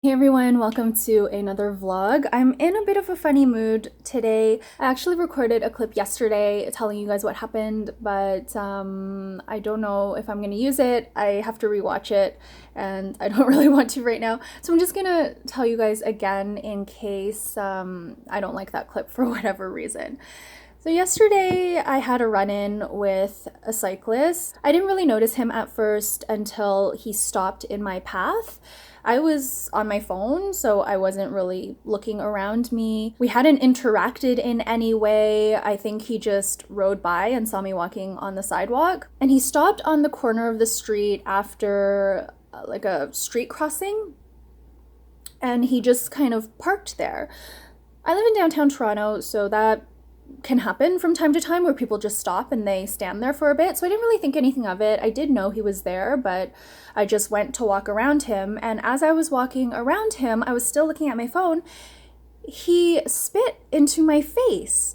Hey everyone, welcome to another vlog. I'm in a bit of a funny mood today. I actually recorded a clip yesterday telling you guys what happened, but I don't know if I'm going to use it. I have to rewatch it and I don't really want to right now. So I'm just going to tell you guys again in case I don't like that clip for whatever reason. So yesterday I had a run-in with a cyclist. I didn't really notice him at first until he stopped in my path. I was on my phone, so I wasn't really looking around me. We hadn't interacted in any way. I think he just rode by and saw me walking on the sidewalk. And he stopped on the corner of the street after like a street crossing. And he just kind of parked there. I live in downtown Toronto, so that can happen from time to time where people just stop and they stand there for a bit. So I didn't really think anything of it. I did know he was there, but I just went to walk around him. And as I was walking around him, I was still looking at my phone. He spit into my face.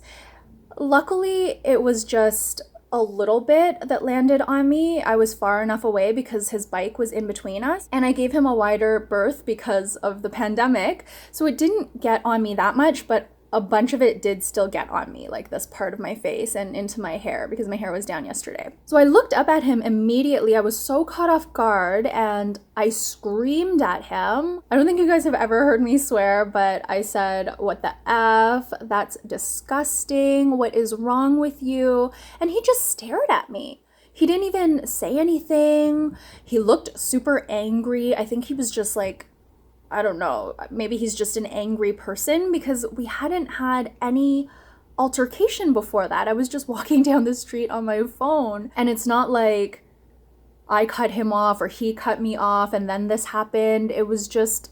Luckily, it was just a little bit that landed on me. I was far enough away because his bike was in between us, and I gave him a wider berth because of the pandemic. So it didn't get on me that much, but a bunch of it did still get on me, like this part of my face and into my hair because my hair was down yesterday. So I looked up at him immediately. I was so caught off guard and I screamed at him. I don't think you guys have ever heard me swear, but I said, "What the F? That's disgusting. What is wrong with you?" And he just stared at me. He didn't even say anything. He looked super angry. I think he was just like, I don't know, maybe he's just an angry person because we hadn't had any altercation before that. I was just walking down the street on my phone, and it's not like I cut him off or he cut me off and then this happened. It was just,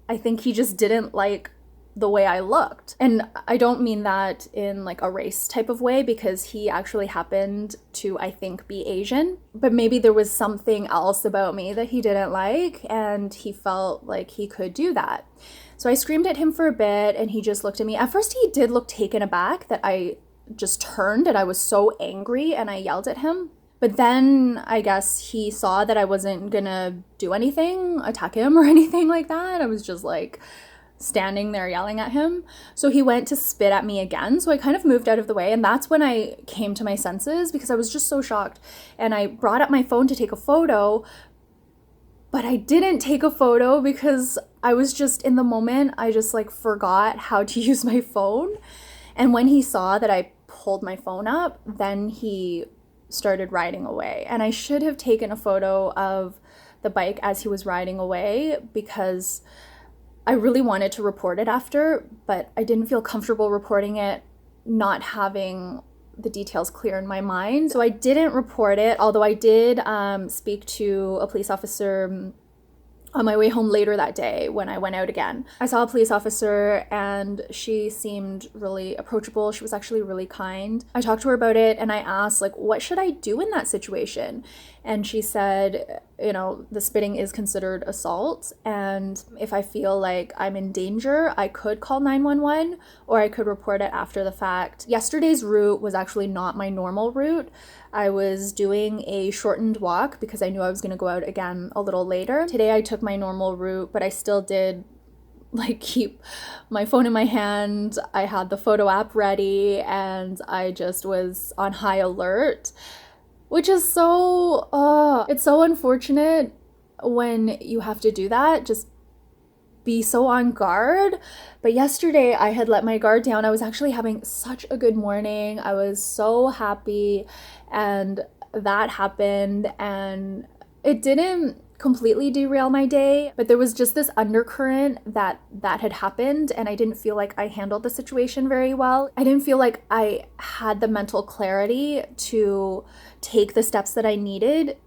I think he just didn't like the way I looked. And I don't mean that in like a race type of way because he actually happened to, I think, be Asian. But maybe there was something else about me that he didn't like and he felt like he could do that. So I screamed at him for a bit and he just looked at me. At first he did look taken aback that I just turned and I was so angry and I yelled at him. But then I guess he saw that I wasn't gonna do anything, attack him or anything like that. I was just like standing there yelling at him. So he went to spit at me again. So I kind of moved out of the way. And that's when I came to my senses because I was just so shocked. And I brought up my phone to take a photo, but I didn't take a photo because I was just in the moment. I just like forgot how to use my phone. And when he saw that I pulled my phone up, then he started riding away. And I should have taken a photo of the bike as he was riding away because I really wanted to report it after, but I didn't feel comfortable reporting it, not having the details clear in my mind. So I didn't report it, although I did speak to a police officer on my way home later that day when I went out again. I saw a police officer and she seemed really approachable. She was actually really kind. I talked to her about it and I asked, like, what should I do in that situation? And she said, you know, the spitting is considered assault. And if I feel like I'm in danger, I could call 911 or I could report it after the fact. Yesterday's route was actually not my normal route. I was doing a shortened walk because I knew I was going to go out again a little later. Today I took my normal route, but I still did like keep my phone in my hand. I had the photo app ready and I just was on high alert, which is it's so unfortunate when you have to do that. Just be so on guard. But yesterday I had let my guard down. I was actually having such a good morning. I was so happy and that happened and it didn't completely derail my day, but there was just this undercurrent that had happened and I didn't feel like I handled the situation very well. I didn't feel like I had the mental clarity to take the steps that I needed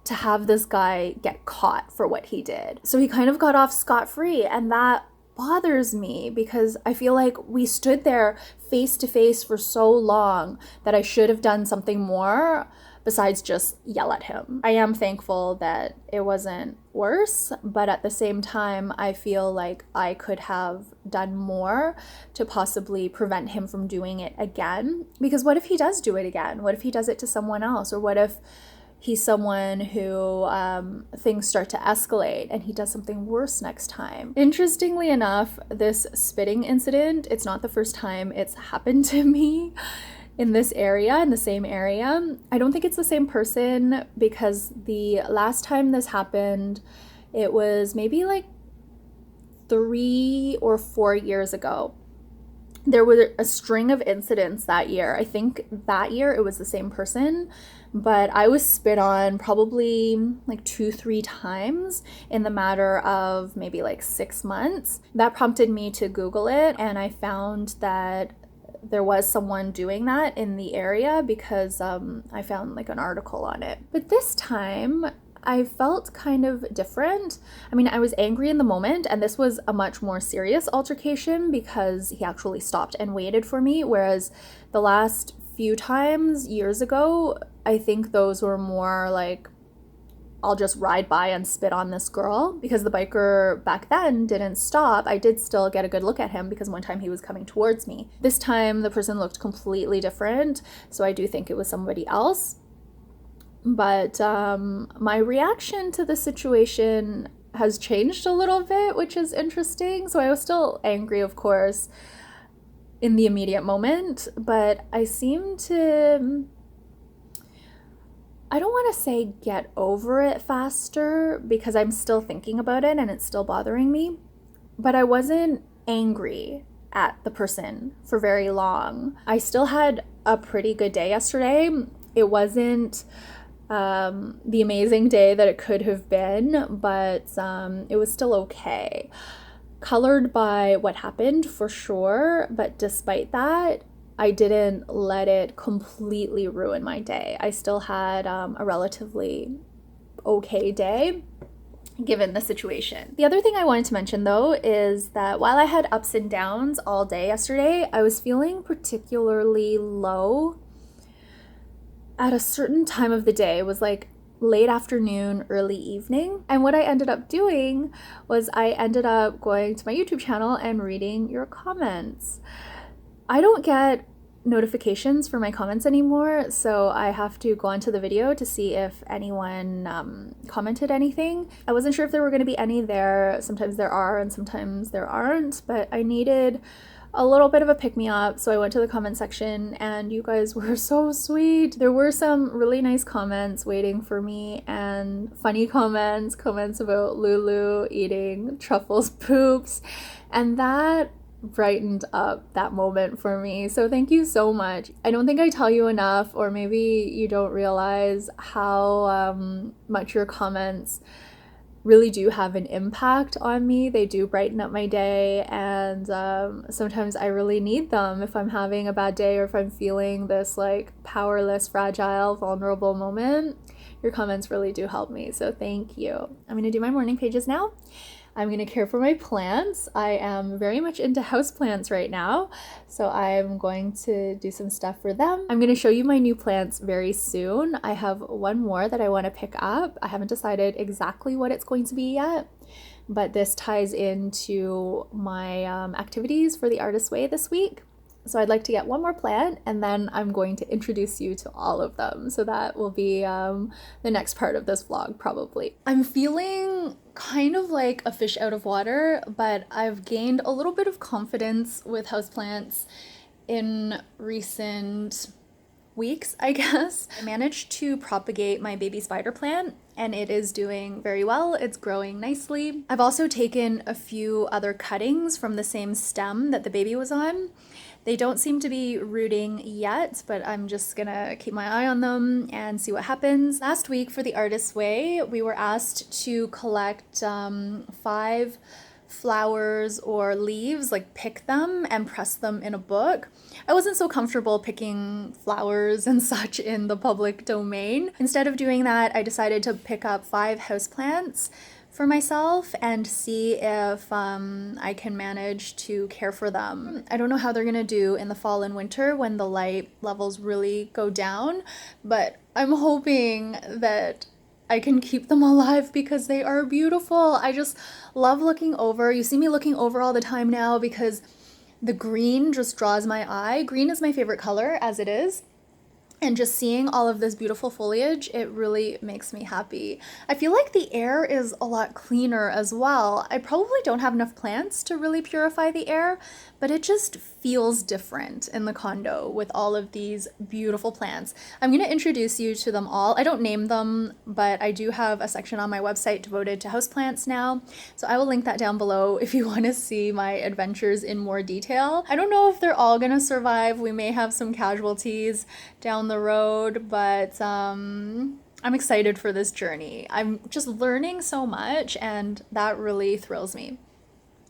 to have this guy get caught for what he did. So he kind of got off scot-free and that bothers me because I feel like we stood there face to face for so long that I should have done something more besides just yell at him. I am thankful that it wasn't worse, but at the same time, I feel like I could have done more to possibly prevent him from doing it again. Because what if he does do it again? What if he does it to someone else? Or what if, he's someone who things start to escalate and he does something worse next time. Interestingly enough, this spitting incident, it's not the first time it's happened to me in this area, in the same area. I don't think it's the same person, because the last time this happened, it was maybe like 3 or 4 years ago. There were a string of incidents that year. I think that year it was the same person, but I was spit on probably like 2-3 times in the matter of maybe like 6 months. That prompted me to Google it, and I found that there was someone doing that in the area because I found like an article on it. But this time I felt kind of different. I mean, I was angry in the moment, and this was a much more serious altercation because he actually stopped and waited for me, whereas the last few times years ago, I think those were more like, I'll just ride by and spit on this girl, because the biker back then didn't stop. I did still get a good look at him because one time he was coming towards me. This time the person looked completely different, so I do think it was somebody else. But my reaction to the situation has changed a little bit, which is interesting. So I was still angry, of course, in the immediate moment, but I seem to, I don't want to say get over it faster, because I'm still thinking about it and it's still bothering me, but I wasn't angry at the person for very long. I still had a pretty good day yesterday. It wasn't the amazing day that it could have been, but it was still okay. Colored by what happened for sure, but despite that, I didn't let it completely ruin my day. I still had a relatively okay day given the situation. The other thing I wanted to mention though is that while I had ups and downs all day yesterday, I was feeling particularly low at a certain time of the day. It was like late afternoon, early evening. And what I ended up doing was I ended up going to my YouTube channel and reading your comments. I don't get notifications for my comments anymore, so I have to go onto the video to see if anyone commented anything. I wasn't sure if there were going to be any there. Sometimes there are and sometimes there aren't, but I needed a little bit of a pick-me-up, so I went to the comment section and you guys were so sweet. There were some really nice comments waiting for me, and funny comments about Lulu eating Truffles poops, and that brightened up that moment for me. So thank you so much. I don't think I tell you enough, or maybe you don't realize how much your comments really do have an impact on me. They do brighten up my day, and sometimes I really need them if I'm having a bad day or if I'm feeling this like powerless, fragile, vulnerable moment. Your comments really do help me, so thank you. I'm gonna do my morning pages now. I'm going to care for my plants. I am very much into houseplants right now, so I'm going to do some stuff for them. I'm going to show you my new plants very soon. I have one more that I want to pick up. I haven't decided exactly what it's going to be yet, but this ties into my activities for the Artist's Way this week. So I'd like to get one more plant, and then I'm going to introduce you to all of them. So that will be the next part of this vlog, probably. I'm feeling kind of like a fish out of water, but I've gained a little bit of confidence with houseplants in recent weeks, I guess. I managed to propagate my baby spider plant, and it is doing very well. It's growing nicely. I've also taken a few other cuttings from the same stem that the baby was on. They don't seem to be rooting yet, but I'm just gonna keep my eye on them and see what happens. Last week for the Artist's Way, we were asked to collect 5 flowers or leaves, like pick them and press them in a book. I wasn't so comfortable picking flowers and such in the public domain. Instead of doing that, I decided to pick up 5 houseplants for myself and see if I can manage to care for them. I don't know how they're gonna do in the fall and winter when the light levels really go down, but I'm hoping that I can keep them alive because they are beautiful. I just love looking over. You see me looking over all the time now because the green just draws my eye. Green is my favorite color as it is. And just seeing all of this beautiful foliage, it really makes me happy. I feel like the air is a lot cleaner as well. I probably don't have enough plants to really purify the air, but it just feels different in the condo with all of these beautiful plants. I'm going to introduce you to them all. I don't name them, but I do have a section on my website devoted to houseplants now. So I will link that down below if you want to see my adventures in more detail. I don't know if they're all going to survive. We may have some casualties down the road, but I'm excited for this journey. I'm just learning so much, and that really thrills me.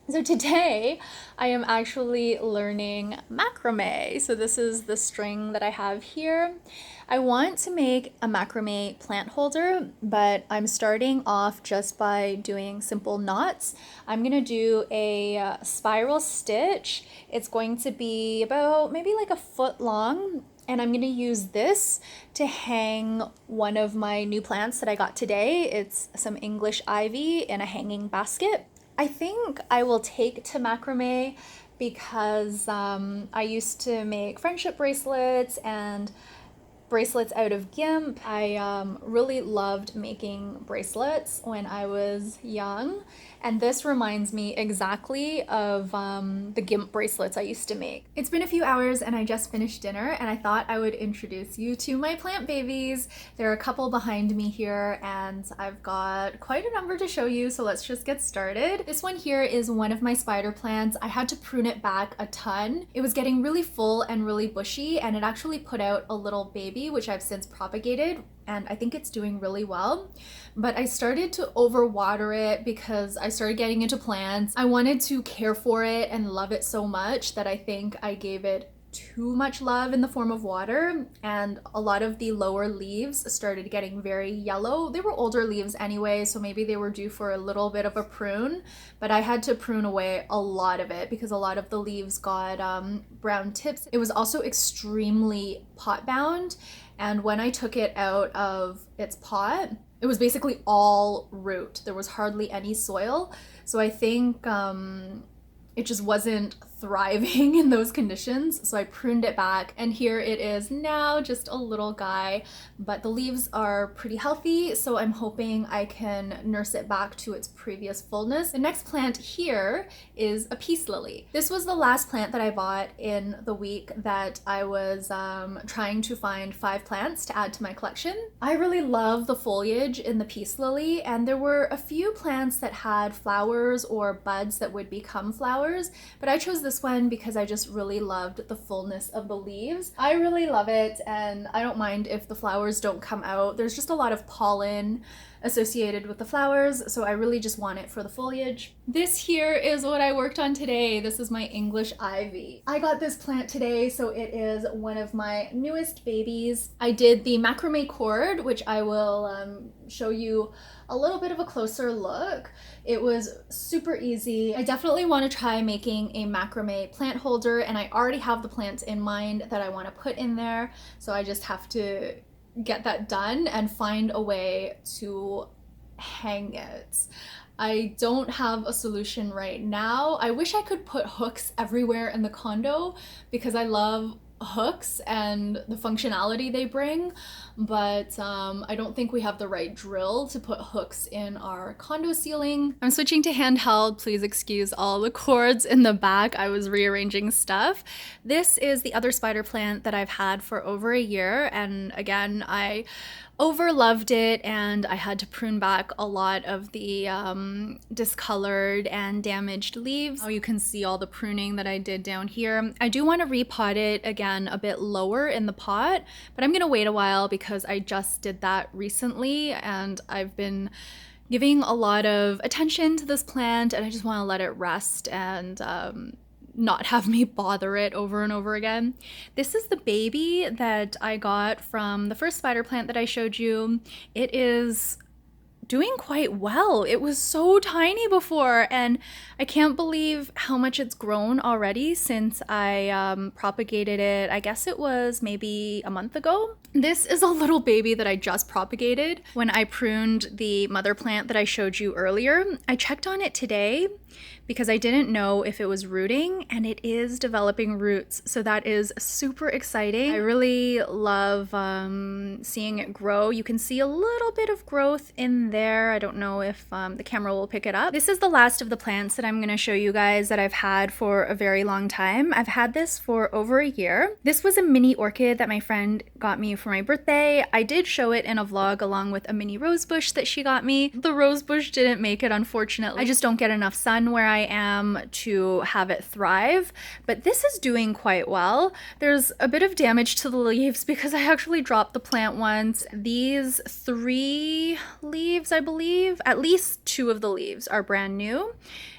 So today I am actually learning macrame. So this is the string that I have here. I want to make a macrame plant holder, but I'm starting off just by doing simple knots. I'm gonna do a spiral stitch. It's going to be about maybe like a foot long. And I'm going to use this to hang one of my new plants that I got today. It's some English ivy in a hanging basket. I think I will take to macrame because I used to make friendship bracelets and bracelets out of GIMP. I really loved making bracelets when I was young, and this reminds me exactly of the GIMP bracelets I used to make. It's been a few hours and I just finished dinner, and I thought I would introduce you to my plant babies. There are a couple behind me here and I've got quite a number to show you, so let's just get started. This one here is one of my spider plants. I had to prune it back a ton. It was getting really full and really bushy, and it actually put out a little baby, which I've since propagated, and I think it's doing really well. But I started to overwater it because I started getting into plants. I wanted to care for it and love it so much that I think I gave it too much love in the form of water, and a lot of the lower leaves started getting very yellow. They were older leaves anyway, so maybe they were due for a little bit of a prune, but I had to prune away a lot of it because a lot of the leaves got brown tips. It was also extremely pot bound, and when I took it out of its pot, it was basically all root. There was hardly any soil. So I think it just wasn't thriving in those conditions, so I pruned it back, and here it is now, just a little guy, but the leaves are pretty healthy, so I'm hoping I can nurse it back to its previous fullness. The next plant here is a peace lily. This was the last plant that I bought in the week that I was trying to find 5 plants to add to my collection. I really love the foliage in the peace lily, and there were a few plants that had flowers or buds that would become flowers, but I chose this one because I just really loved the fullness of the leaves. I really love it, and I don't mind if the flowers don't come out. There's just a lot of pollen associated with the flowers, so I really just want it for the foliage. This here is what I worked on today. This is my English ivy. I got this plant today, so it is one of my newest babies. I did the macrame cord, which I will show you a little bit of a closer look. It was super easy. I definitely want to try making a macrame plant holder, and I already have the plants in mind that I want to put in there, so I just have to get that done and find a way to hang it. I don't have a solution right now. I wish I could put hooks everywhere in the condo because I love hooks and the functionality they bring, but I don't think we have the right drill to put hooks in our condo ceiling. I'm switching to handheld. Please excuse all the cords in the back. I was rearranging stuff. This is the other spider plant that I've had for over a year, and again, I overloved it, and I had to prune back a lot of the discolored and damaged leaves. Now you can see all the pruning that I did down here. I do want to repot it again a bit lower in the pot, but I'm gonna wait a while because I just did that recently, and I've been giving a lot of attention to this plant, and I just want to let it rest and not have me bother it over and over again. This is the baby that I got from the first spider plant that I showed you. It is doing quite well. It was so tiny before, and I can't believe how much it's grown already since I propagated it. I guess it was maybe a month ago. This is a little baby that I just propagated when I pruned the mother plant that I showed you earlier. I checked on it today because I didn't know if it was rooting, and it is developing roots. So that is super exciting. I really love seeing it grow. You can see a little bit of growth in there. I don't know if the camera will pick it up. This is the last of the plants that I'm going to show you guys that I've had for a very long time. I've had this for over a year. This was a mini orchid that my friend got me for my birthday. I did show it in a vlog along with a mini rose bush that she got me. The rose bush didn't make it, unfortunately. I just don't get enough sun where I am to have it thrive, but this is doing quite well. There's a bit of damage to the leaves because I actually dropped the plant once. These 3 leaves, I believe, at least 2 of the leaves are brand new.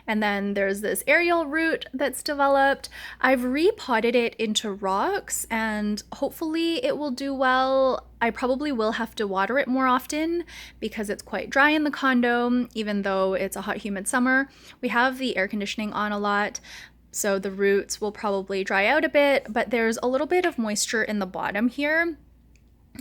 And then there's this aerial root that's developed. I've repotted it into rocks and hopefully it will do well. I probably will have to water it more often because it's quite dry in the condo, even though it's a hot, humid summer. We have the air conditioning on a lot, so the roots will probably dry out a bit, but there's a little bit of moisture in the bottom here,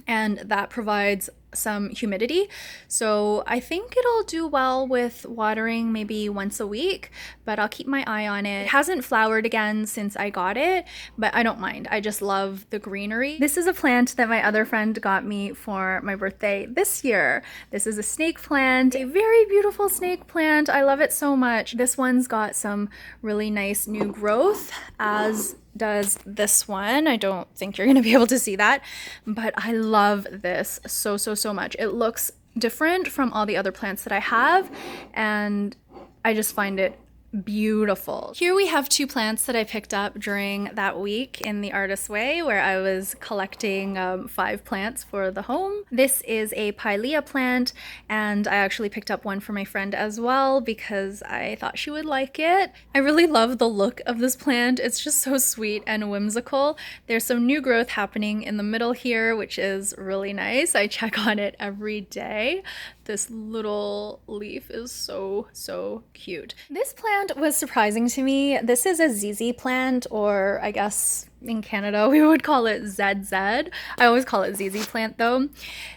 and that provides some humidity. So I think it'll do well with watering maybe once a week, but I'll keep my eye on it. It hasn't flowered again since I got it, but I don't mind. I just love the greenery. This is a plant that my other friend got me for my birthday this year. This is a snake plant, a very beautiful snake plant. I love it so much. This one's got some really nice new growth, as does this one. I don't think you're gonna be able to see that, but I love this so much. It looks different from all the other plants that I have, and I just find it beautiful. Here we have 2 plants that I picked up during that week in the Artist's Way, where I was collecting 5 plants for the home. This is a pilea plant, and I actually picked up one for my friend as well because I thought she would like it. I really love the look of this plant. It's just so sweet and whimsical. There's some new growth happening in the middle here, which is really nice. I check on it every day. This little leaf is so cute. This plant was surprising to me. This is a ZZ plant, or I guess in Canada we would call it ZZ. I always call it ZZ plant though.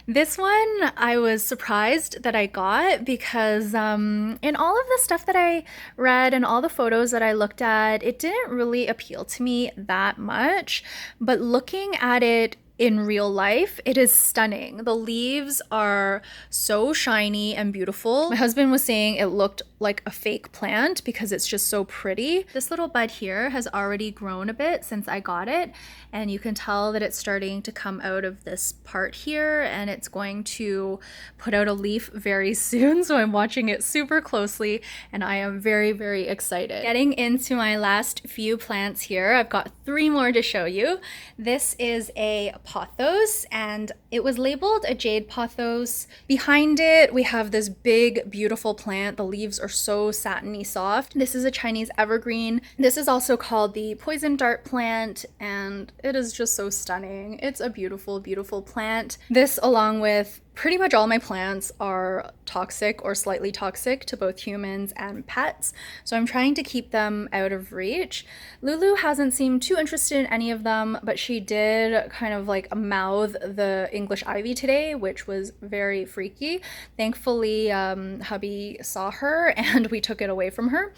This one I was surprised that I got because in all of the stuff that I read and all the photos that I looked at, it didn't really appeal to me that much, but looking at it in real life, it is stunning. The leaves are so shiny and beautiful. My husband was saying it looked like a fake plant because it's just so pretty. This little bud here has already grown a bit since I got it, and you can tell that it's starting to come out of this part here, and it's going to put out a leaf very soon, so I'm watching it super closely and I am very excited. Getting into my last few plants here, I've got 3 more to show you. This is a pothos, and it was labeled a jade pothos. Behind it we have this big beautiful plant. The leaves are so satiny soft. This is a Chinese evergreen. This is also called the poison dart plant, and it is just so stunning. It's a beautiful plant. This, along with pretty much all my plants, are toxic or slightly toxic to both humans and pets, so I'm trying to keep them out of reach. Lulu hasn't seemed too interested in any of them, but she did kind of like mouth the English ivy today, which was very freaky. Thankfully, hubby saw her and we took it away from her.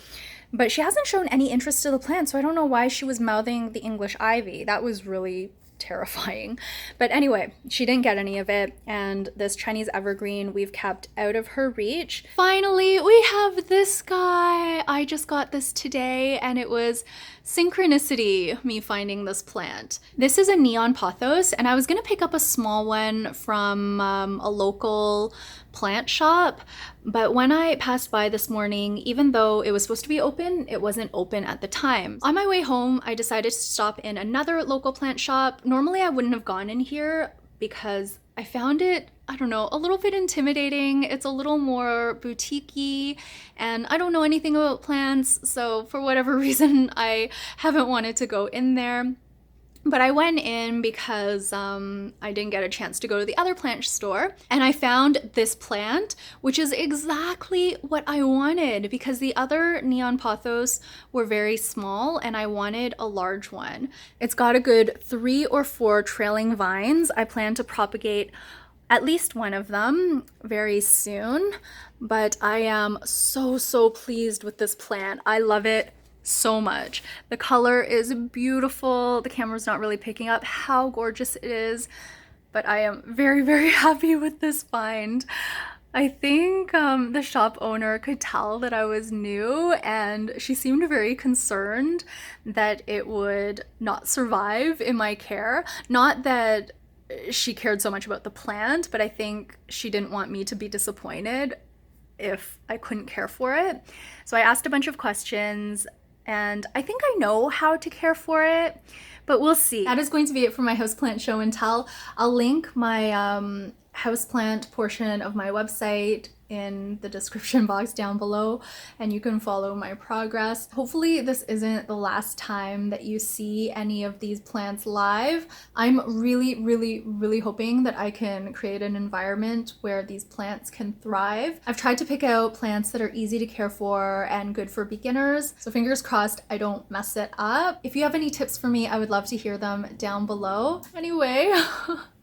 But she hasn't shown any interest to the plant, so I don't know why she was mouthing the English ivy. That was really terrifying. But anyway, she didn't get any of it, and this Chinese evergreen we've kept out of her reach. Finally, we have this guy. I just got this today, and it was synchronicity, me finding this plant. This is a neon pothos, and I was gonna pick up a small one from a local plant shop, but when I passed by this morning, even though it was supposed to be open, it wasn't open at the time. On my way home, I decided to stop in another local plant shop. Normally I wouldn't have gone in here because I found it, I don't know, a little bit intimidating. It's a little more boutique-y, and I don't know anything about plants, so for whatever reason, I haven't wanted to go in there. But I went in because I didn't get a chance to go to the other plant store, and I found this plant, which is exactly what I wanted because the other neon pothos were very small and I wanted a large one. It's got a good 3 or 4 trailing vines. I plan to propagate at least one of them very soon. but I am so pleased with this plant. I love it so much. The color is beautiful. The camera's not really picking up how gorgeous it is, but I am very happy with this find. I think the shop owner could tell that I was new, and she seemed very concerned that it would not survive in my care. Not that she cared so much about the plant, but I think she didn't want me to be disappointed if I couldn't care for it. So I asked a bunch of questions, and I think I know how to care for it, but we'll see. That is going to be it for my houseplant show and tell. I'll link my houseplant portion of my website in the description box down below, and you can follow my progress. Hopefully this isn't the last time that you see any of these plants live. I'm really hoping that I can create an environment where these plants can thrive. I've tried to pick out plants that are easy to care for and good for beginners, so fingers crossed I don't mess it up. If you have any tips for me, I would love to hear them down below. Anyway,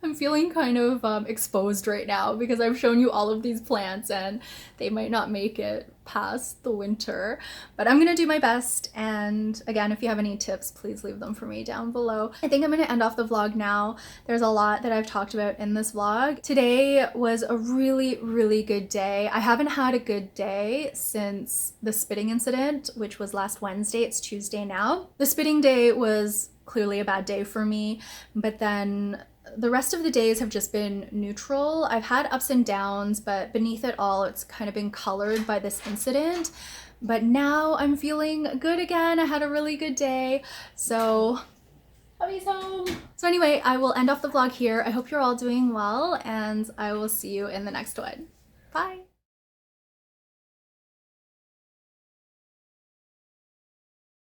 I'm feeling kind of exposed right now because I've shown you all of these plants and they might not make it past the winter, but I'm gonna do my best. And again, if you have any tips, please leave them for me down below. I think I'm gonna end off the vlog now. There's a lot that I've talked about in this vlog. Today was a really good day. I haven't had a good day since the spitting incident, which was last Wednesday. It's Tuesday now. The spitting day was clearly a bad day for me, but then the rest of the days have just been neutral. I've had ups and downs, but beneath it all, it's kind of been colored by this incident. But now I'm feeling good again. I had a really good day. So, hubby's home. So anyway, I will end off the vlog here. I hope you're all doing well, and I will see you in the next one. Bye.